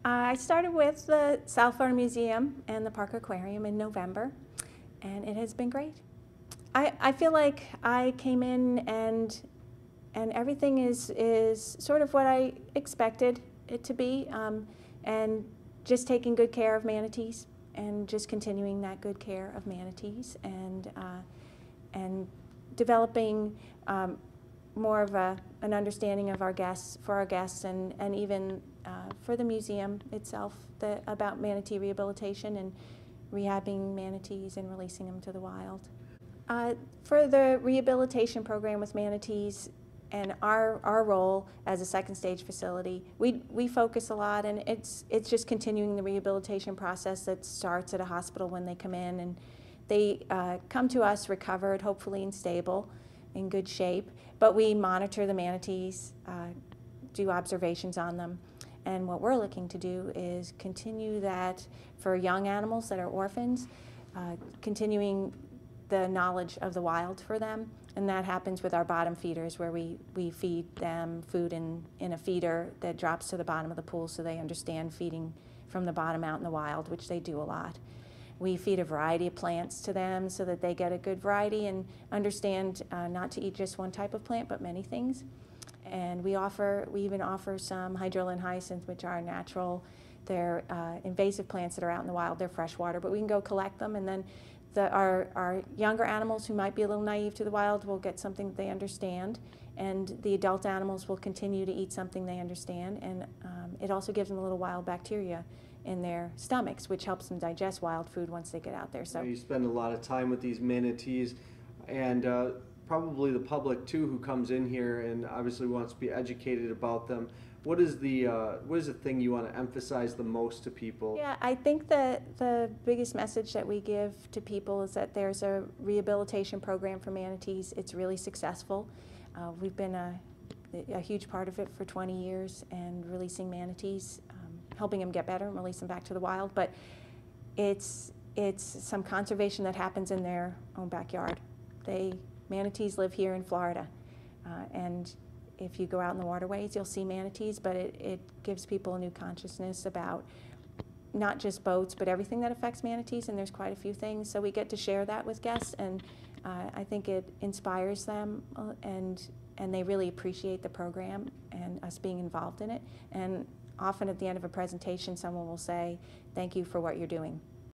I started with the South Florida Museum and the Park Aquarium in November, and it has been great. I feel like I came in and everything is sort of what I expected it to be, and just taking good care of manatees and just continuing that good care of manatees and developing more of an understanding of our guests, and even for the museum itself, about manatee rehabilitation and rehabbing manatees and releasing them to the wild. For the rehabilitation program with manatees and our role as a second stage facility, we focus a lot, and it's just continuing the rehabilitation process that starts at a hospital when they come in, and they come to us recovered, hopefully and stable, in good shape, but we monitor the manatees, do observations on them, and what we're looking to do is continue that for young animals that are orphans, continuing the knowledge of the wild for them, and that happens with our bottom feeders, where we feed them food in a feeder that drops to the bottom of the pool so they understand feeding from the bottom out in the wild, which they do a lot. We feed a variety of plants to them so that they get a good variety and understand not to eat just one type of plant, but many things. And we even offer some hydrilla hyacinth, which are natural. They're invasive plants that are out in the wild. They're freshwater, but we can go collect them, and then our younger animals who might be a little naive to the wild will get something that they understand, and the adult animals will continue to eat something they understand, and it also gives them a little wild bacteria in their stomachs, which helps them digest wild food once they get out there. So you spend a lot of time with these manatees, and probably the public too, who comes in here and obviously wants to be educated about them. What is the thing you want to emphasize the most to people? Yeah, I think that the biggest message that we give to people is that there's a rehabilitation program for manatees. It's really successful. We've been a huge part of it for 20 years, and releasing manatees, helping them get better and release them back to the wild. But it's some conservation that happens in their own backyard. Manatees live here in Florida, and if you go out in the waterways, you'll see manatees, but it gives people a new consciousness about not just boats, but everything that affects manatees, and there's quite a few things. So we get to share that with guests, and I think it inspires them, and they really appreciate the program and us being involved in it. And often at the end of a presentation, someone will say, "Thank you for what you're doing."